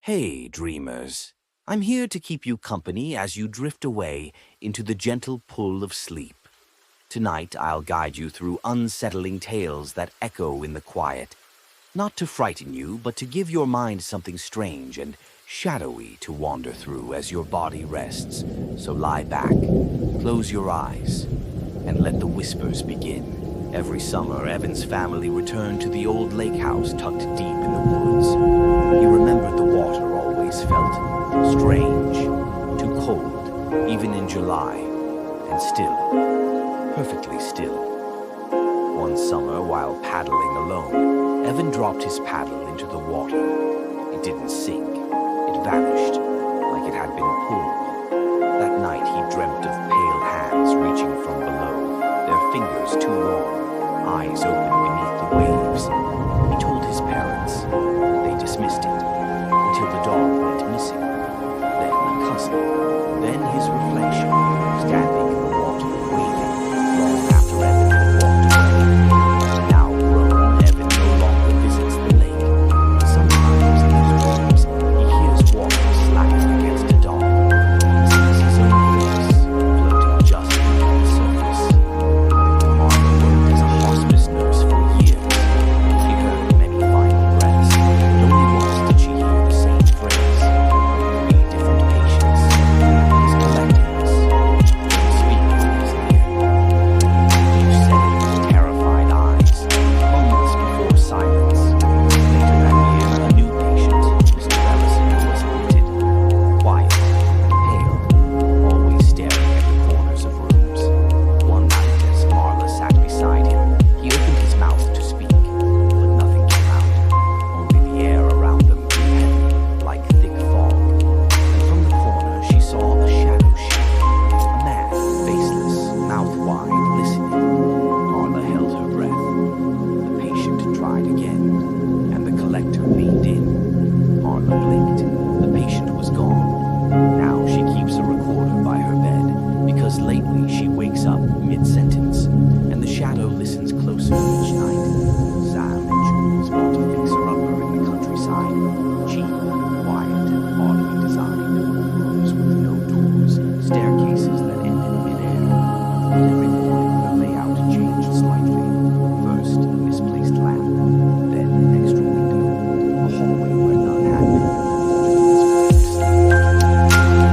Hey, dreamers. I'm here to keep you company as you drift away into the gentle pull of sleep. Tonight, I'll guide you through unsettling tales that echo in the quiet, not to frighten you, but to give your mind something strange and shadowy to wander through as your body rests. So lie back, close your eyes, and let the whispers begin. Every summer, Evan's family returned to the old lake house tucked deep in the woods. He remembered the water always felt strange, too cold, even in July, and still, perfectly still. One summer, while paddling alone, Evan dropped his paddle into the water. It didn't sink, it vanished, like it had been pulled. That night he dreamt of pale hands reaching from below, their fingers too long, eyes open beneath the waves. He told his parents. They dismissed it, until the doll went missing. Then a cousin, then his reflection, standing in the water, waving, long after Evan had walked away. Now grown, Evan no longer visits the lake. Sometimes in his dreams, he hears water slapping against a doll. He sees his own face, floating just beneath the surface. Martha worked as a hospice nurse for years. She heard many final breaths, but only once did she hear the same phrase. 3 different patients. He's collecting us. Speak when he's near. You said it with terrified eyes, moments before silence. Later that year, a new patient, Mr. Ellison, was admitted. Quiet, pale, always staring at the corners of rooms. One night, as Marla sat beside him, he opened his mouth to speak, but nothing came out. Only the air around them grew heavy, like thick fog. And from the corner, she saw a shadow shape. A man, faceless, mouth wide, listening. Marla held her breath. The patient tried again, and the collector leaned in. Marla blinked. The patient was gone. Now she keeps a recorder by her bed, because lately she wakes up mid-sentence, and the shadow listens closer each night. Sam and Jules bought a fixer-upper in the countryside. Cheap, quiet, oddly designed. Rooms with no doors, staircases that ended mid-air. But every morning the layout changed slightly. First, a misplaced lamp, then an extra window, a hallway where none had been. Jules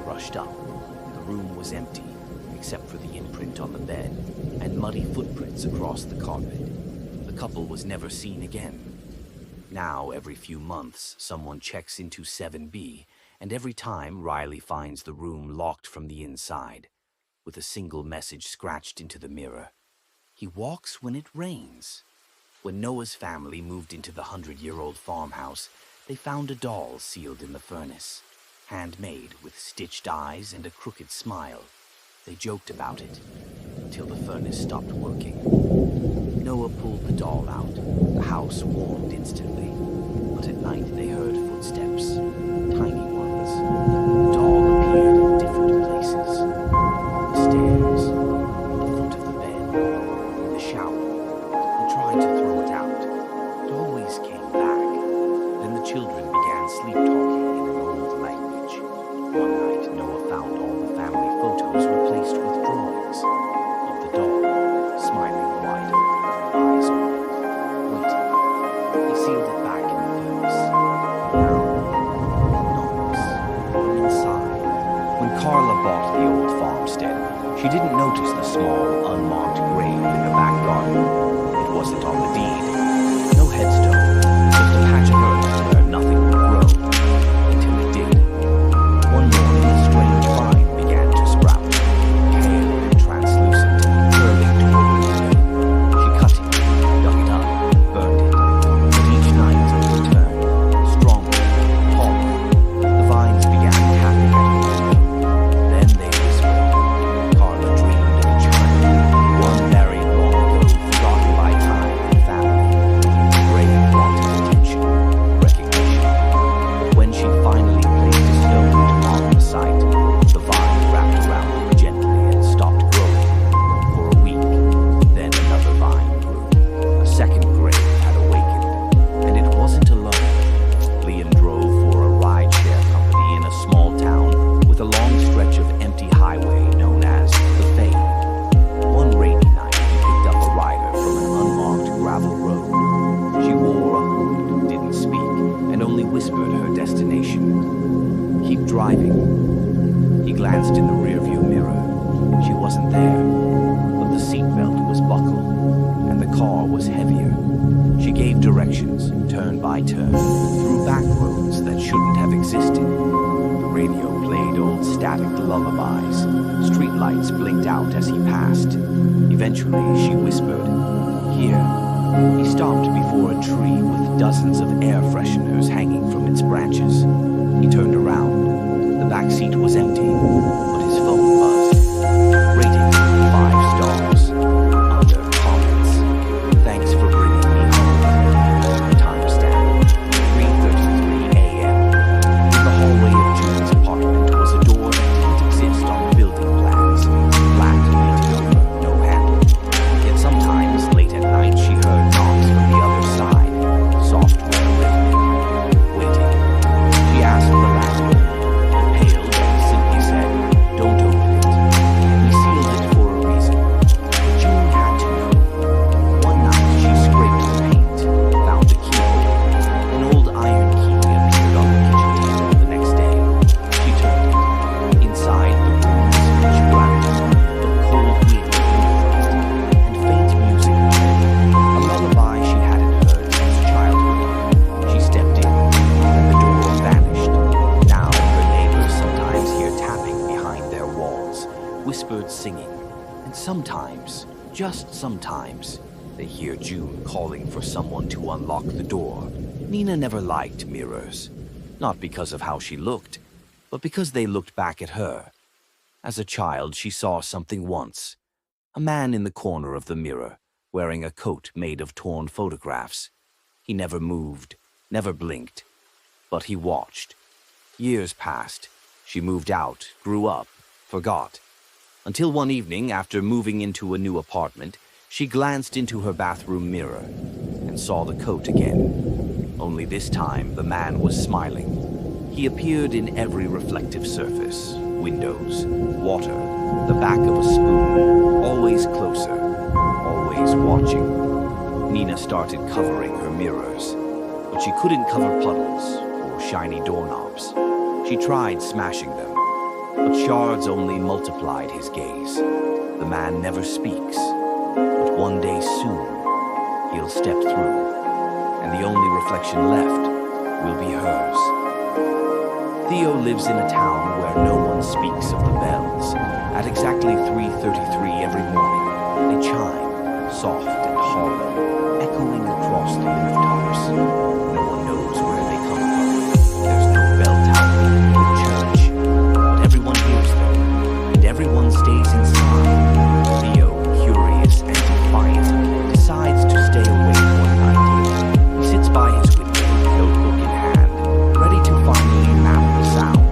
rushed up. The room was empty, except for the imprint on the bed and muddy footprints across the carpet. The couple was never seen again. Now, every few months, someone checks into 7B, and every time Riley finds the room locked from the inside, with a single message scratched into the mirror. He walks when it rains. When Noah's family moved into the 100-year-old farmhouse, they found a doll sealed in the furnace, handmade with stitched eyes and a crooked smile. They joked about it until the furnace stopped working. Noah pulled the doll out. The house warmed instantly, but at night they heard footsteps, tiny ones. The doll appeared in different places, on the stairs, at the foot of the bed, in the shower. He tried to throw it out. It always came back. Then the children began sleep-talking in an old language. One night, Noah found all the family photos replaced with drawings of the doll, smiling wide, eyes open, waiting. He sealed it back in the furnace. Now, Carla bought the old farmstead, she didn't notice the small, unmarked grave in the back garden. It wasn't on the deed. No headstone, just a patch of earth where nothing would grow. Until it did. One morning, a strange vine began to sprout, pale and translucent, curling toward the window. She cut it, dug it up, burned it. But each night it returned, stronger, taller. The vines began tapping at her window. Then they whispered. Carla dreamed of a child, one buried long ago, forgotten by time and family. The grave wanted attention, recognition. But when she finally placed a stone to mark the site, the vine wrapped around it gently and stopped growing. For a week, then another vine grew. A second grave had awakened, and it wasn't alone. Liam drove for a rideshare company in a small town with a long stretch of empty highway known as the Fade. One rainy night, he picked up a rider from an unmarked gravel road. She wore a hood, didn't speak, and only whispered her destination. Keep driving. He glanced in the rearview mirror. She wasn't there, but the seatbelt was buckled, and the car was heavier. She gave directions, turn by turn, through back roads that shouldn't have existed. The radio played old static lullabies. Streetlights blinked out as he passed. Eventually, she whispered, "Here." He stopped before a tree with dozens of air fresheners hanging from its branches. He turned around. The back seat was empty, but his phone buzzed. Rating 5 stars. Under comments. Thanks for bringing me home. Timestamp 3:33 a.m. In the hallway of June's apartment was a door that didn't exist on the building plans. Flat, mediocre, no handle. Yet sometimes, late at night, she heard knocks from the other side. Software rhythmic. Waiting. She asked the landlord. It paled and simply said, "Don't open it." We sealed it for a reason. June had to know. One night she scraped the paint, found a keyhole. An old iron key appeared on the kitchen table the next day. She turned it. Inside, the room was pitch black, but cold wind blew from it, and faint music played. A lullaby she hadn't heard since childhood. She stepped in, and the door vanished. Now her neighbors sometimes hear tapping behind their walls, whispered singing, and sometimes, just sometimes, they hear June calling for someone to unlock the door. Nina never liked mirrors, not because of how she looked, but because they looked back at her. As a child, she saw something once. A man in the corner of the mirror, wearing a coat made of torn photographs. He never moved, never blinked, but he watched. Years passed. She moved out, grew up, forgot. Until one evening, after moving into a new apartment, she glanced into her bathroom mirror and saw the coat again. Only this time, the man was smiling. He appeared in every reflective surface, windows, water, the back of a spoon, always closer, always watching. Nina started covering her mirrors, but she couldn't cover puddles or shiny doorknobs. She tried smashing them, but shards only multiplied his gaze. The man never speaks, but one day soon, he'll step through, and the only reflection left will be hers. Theo lives in a town where no one speaks of the bells. At exactly 3:33 every morning, they chime, soft and hollow, echoing across the rooftops. No one knows where they come from. There's no bell tower, no church, but everyone hears them, and everyone stays inside. Theo, curious and defiant, decides to stay awake one night. He sits by his window, notebook in hand, ready to finally map the sound.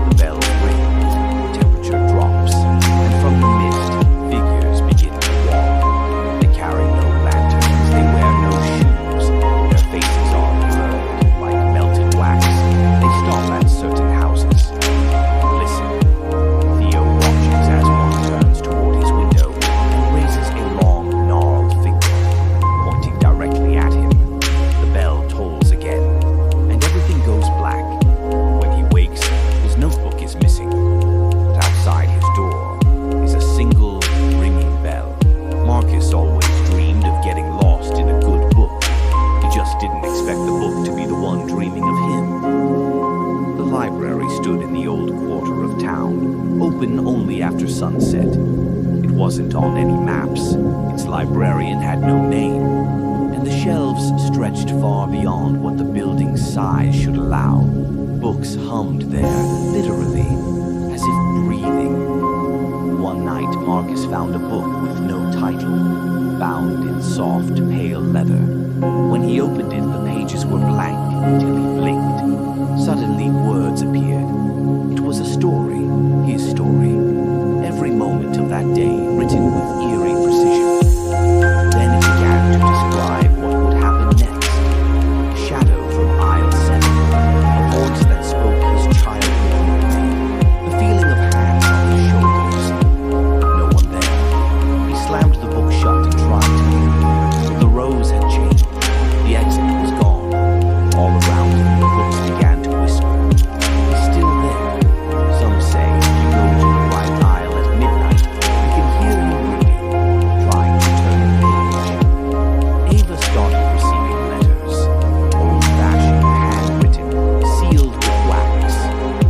The bells ring, temperature drops, and from the mist, figures begin to walk. They carry no lanterns, they wear no shoes, their faces stood in the old quarter of town, open only after sunset. It wasn't on any maps, its librarian had no name, and the shelves stretched far beyond what the building's size should allow. Books hummed there, literally, as if breathing. One night, Marcus found a book with no title, bound in soft, pale leather. When he opened it, the pages were blank until he blinked. Suddenly, words appeared. It was a story, his story. Every moment of that day written with eerie precision. Then it began to describe what would happen next. A shadow from aisle 7, a voice that spoke his childhood memory, the feeling of hands on his shoulders. No one there. He slammed the book shut and tried to leave. The rows had changed. The exit was gone. All around him, the books began to whisper. He's still there. Some say if you go to the right aisle at midnight, you can hear him reading, trying to turn a page. Ava started receiving letters, old-fashioned, handwritten, sealed with wax.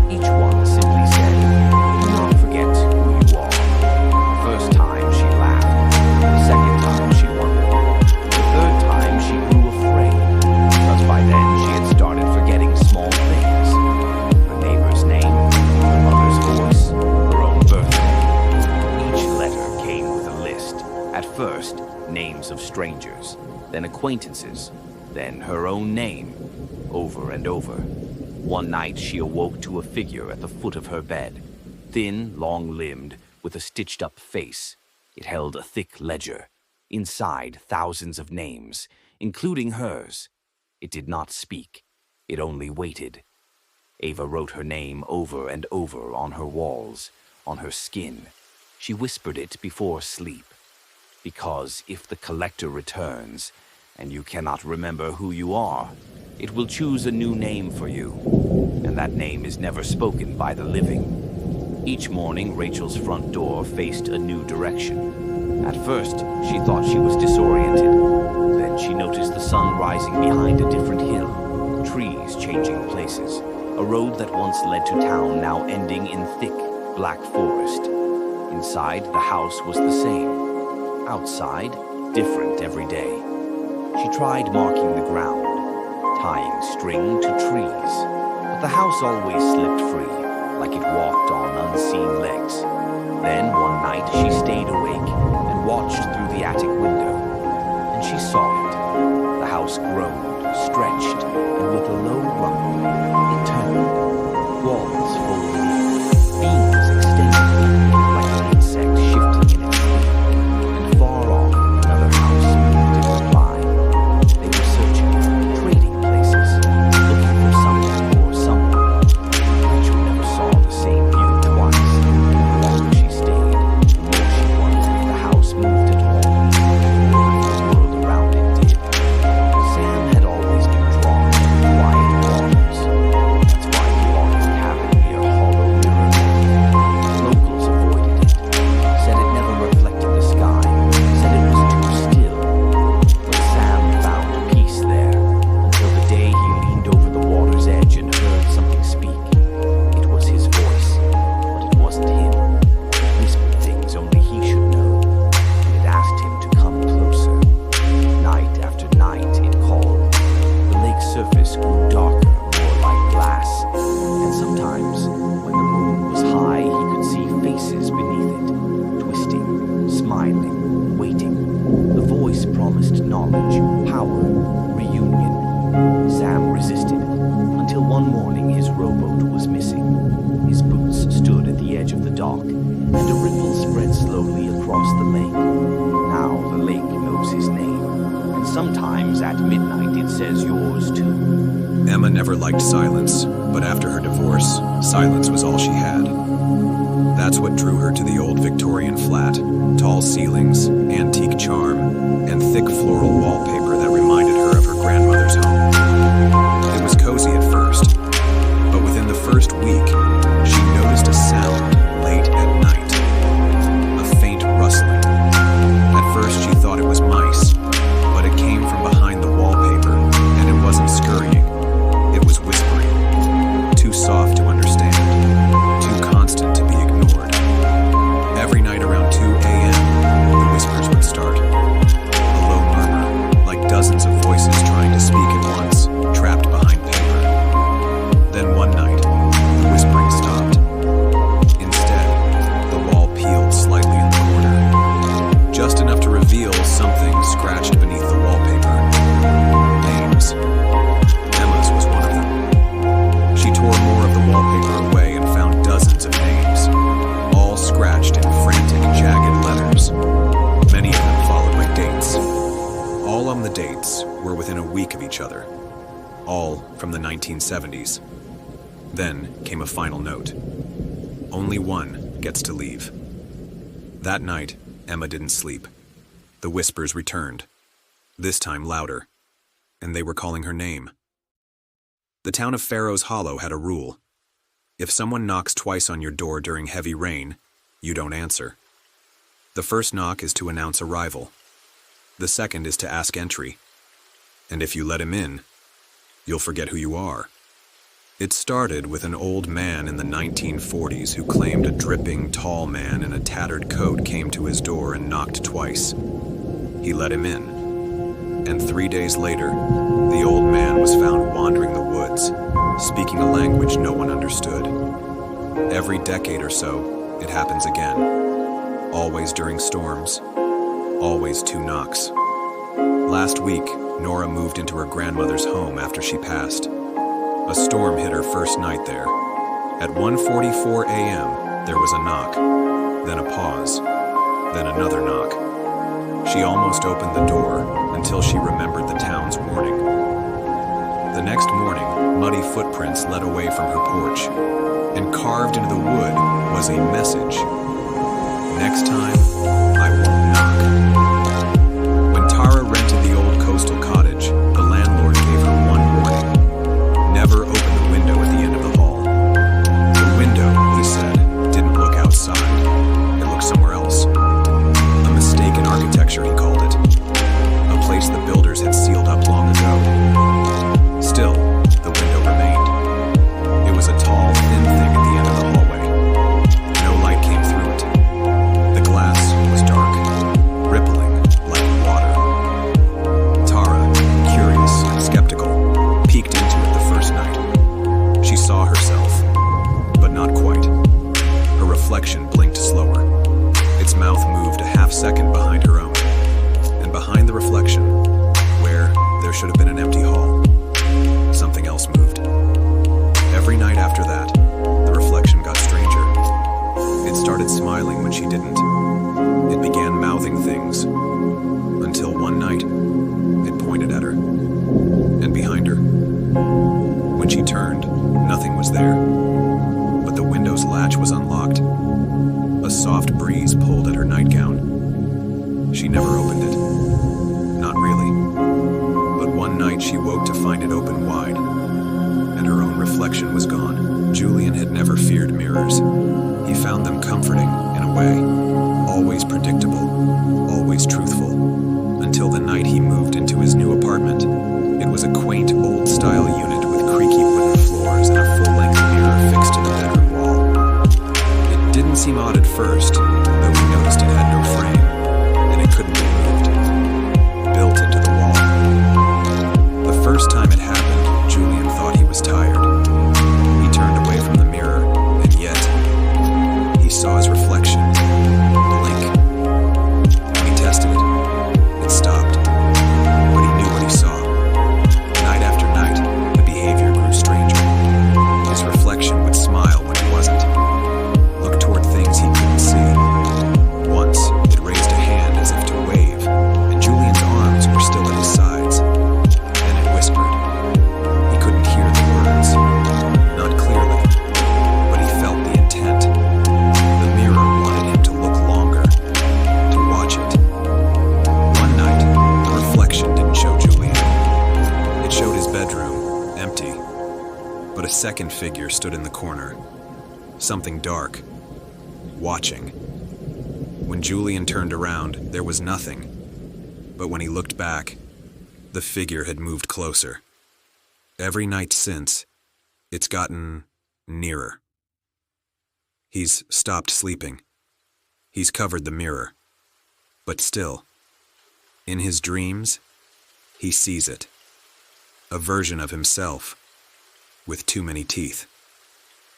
Each one simply said, "Do not forget who you are." The first time she laughed. The second time she wondered. The third time she grew afraid, because by then she had started forgetting small things. Her neighbor's name, her mother's voice, her own birthday. Each letter came with a list. At first, names of strangers, then acquaintances, then her own name, over and over. One night she awoke to a figure at the foot of her bed, thin, long-limbed, with a stitched-up face. It held a thick ledger. Inside, thousands of names, including hers. It did not speak. It only waited. Ava wrote her name over and over on her walls, on her skin. She whispered it before sleep. Because if the collector returns, and you cannot remember who you are, it will choose a new name for you, and that name is never spoken by the living. Each morning, Rachel's front door faced a new direction. At first, she thought she was disoriented. Then she noticed the sun rising behind a different hill, trees changing places, a road that once led to town now ending in thick, black forest. Inside, the house was the same. Outside, different every day. She tried marking the ground, tying string to trees, but the house always slipped free, like it walked on unseen legs. Then one night she stayed awake and watched through the attic window, and she saw it. The house groaned, stretched, and with a low rumble, it turned. Walls folded in, beams extended, like an insect shifting in its sleep. And far off, another house moved in reply. They were searching, trading places, looking for something or someone. Rachel never saw the same view twice. The longer she stayed, the more she wondered if the house moved at all, or if the world around it did. Sam had always been drawn to quiet waters. That's why he bought his cabin near hollow mirror lake. Locals avoided it, said it never reflected the sky, said it was too still. But Sam found peace there, until the day he leaned over the water's edge and heard something speak. It was his voice, but it wasn't him. It whispered things only he should know. It asked him to come closer. Night after night it called. The lake's surface grew darker, more like glass. And sometimes, when the moon was high, he could see faces beneath it, twisting, smiling, waiting. The voice promised knowledge, power, reunion. Sam resisted, until one morning his rowboat was missing. His boots stood at the edge of the dock, and a ripple spread slowly across the lake. Now the lake knows his name, and sometimes at midnight it says yours too. Emma never liked silence, but after her divorce, silence was all she had. That's what drew her to the old Victorian flat, tall ceilings, antique charm, and thick floral wallpaper that reminded her of her grandmother's home. It was cozy at first, but within the first week, she noticed a sound late at night. A faint rustling. At first she thought it was mice, but it came from behind the wallpaper, and it wasn't scurrying. It was whispering, too soft to understand. 1970s. Then came a final note. Only one gets to leave. That night, Emma didn't sleep. The whispers returned, this time louder, and they were calling her name. The town of Pharaoh's Hollow had a rule. If someone knocks twice on your door during heavy rain, you don't answer. The first knock is to announce arrival. The second is to ask entry. And if you let him in, you'll forget who you are. It started with an old man in the 1940s who claimed a dripping, tall man in a tattered coat came to his door and knocked twice. He let him in. And 3 days later, the old man was found wandering the woods, speaking a language no one understood. Every decade or so, it happens again. Always during storms, always 2 knocks. Last week, Nora moved into her grandmother's home after she passed. A storm hit her first night there. At 1:44 a.m., there was a knock, then a pause, then another knock. She almost opened the door until she remembered the town's warning. The next morning, muddy footprints led away from her porch, and carved into the wood was a message. Next time, I won't knock. When Tara rented the old coastal cottage, the landlord gave her one warning. Never open the window at the end of the hall. The window, he said, didn't look outside. It looked somewhere else. A mistake in architecture, he called it. A place the builders had sealed up long ago. Still, the window remained. It was a tall, thin thing at the end of the hallway. No light came through it. The glass was dark, rippling like water. Tara, curious and skeptical, peeked into it the first night. She saw herself, but not quite. Her reflection blinked slower. Its mouth moved a half-second behind her own. And behind the reflection, where there should have been an empty hall, something else moved. Every night after that, the reflection got stranger. It started smiling when she didn't. It began mouthing things, until one night, it pointed at her, and behind her. When she turned, nothing was there, but the window's latch was unlocked. A soft breeze pulled at her nightgown. She never opened it. Not really. But one night she woke to find it open wide, and her own reflection was gone. Julian had never feared mirrors. He found them comforting, in a way. Always predictable, always truthful. Until the night he moved into his new apartment. It was a quaint, old-style unit with creaky wooden floors and a full-length mirror fixed to the bedroom wall. It didn't seem odd at first, though he noticed it had no frame, and it couldn't be moved. Built into the wall. The first time it happened, Julian thought he was tired. He turned away from the mirror, and yet, he saw his reflection blink. When he tested it, it stopped. But he knew what he saw. Night after night, the behavior grew stranger. His reflection would smile when he wasn't. Look toward things he couldn't see. Once, it raised a hand as if to wave, and Julian's arms were still at his sides. Then it whispered. He couldn't hear the words. Not clearly, but he felt the intent. The mirror wanted him to look longer, to watch it. One night, the reflection didn't show Julian. It showed his bedroom, empty. But a second figure stood in the corner. Something dark. Watching. When Julian turned around, there was nothing. But when he looked back, the figure had moved closer. Every night since, it's gotten nearer. He's stopped sleeping. He's covered the mirror. But still, in his dreams, he sees it. A version of himself, with too many teeth,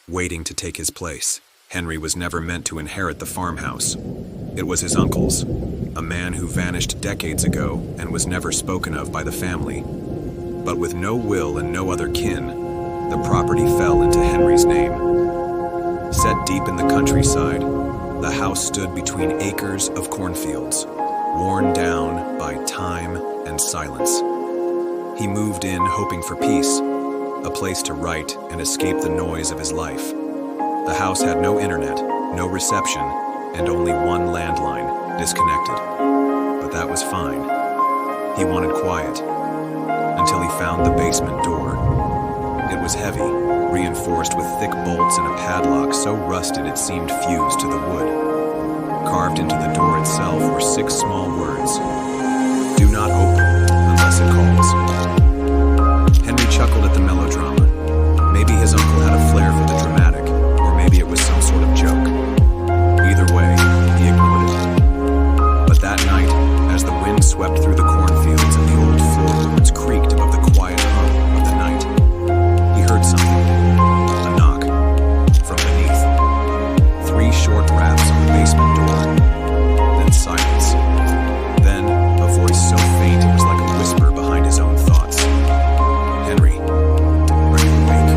waiting to take his place. Henry was never meant to inherit the farmhouse. It was his uncle's, a man who vanished decades ago and was never spoken of by the family. But with no will and no other kin, the property fell into Henry's name. Set deep in the countryside, the house stood between acres of cornfields, worn down by time and silence. He moved in hoping for peace, a place to write and escape the noise of his life. The house had no internet, no reception, and only one landline, disconnected. But that was fine. He wanted quiet, until he found the basement door. It was heavy, reinforced with thick bolts and a padlock so rusted it seemed fused to the wood. Carved into the door itself were 6 small words: "Do not open unless it calls." Henry chuckled at the melodrama. Maybe his uncle had a flair for the dramatic, or maybe it was some sort of joke. Either way, he ignored it. But that night, as the wind swept through the cornfields and the old floorboards creaked above the quiet hum of the night, he heard something. A knock. From beneath. 3 short raps on the basement door. Then silence. Then a voice so faint it was like a whisper behind his own thoughts. "Henry, are you awake?"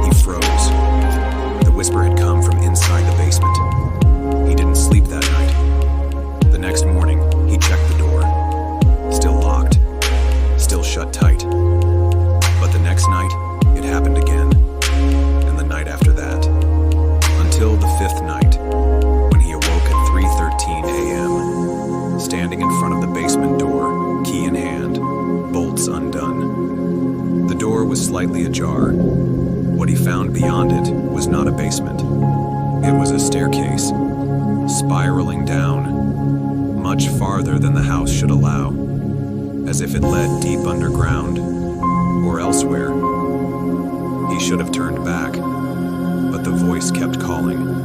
He froze. The whisper had come from inside the basement. He didn't sleep that night. The next morning, he checked the door. Still locked. Still shut tight. But the next night, it happened again. And the night after that. Until the 5th night, when he awoke at 3:13 a.m., standing in front of the basement door, key in hand, bolts undone. The door was slightly ajar. What he found beyond it was not a basement. It was a staircase, spiraling down, much farther than the house should allow, as if it led deep underground, or elsewhere. He should have turned back, but the voice kept calling.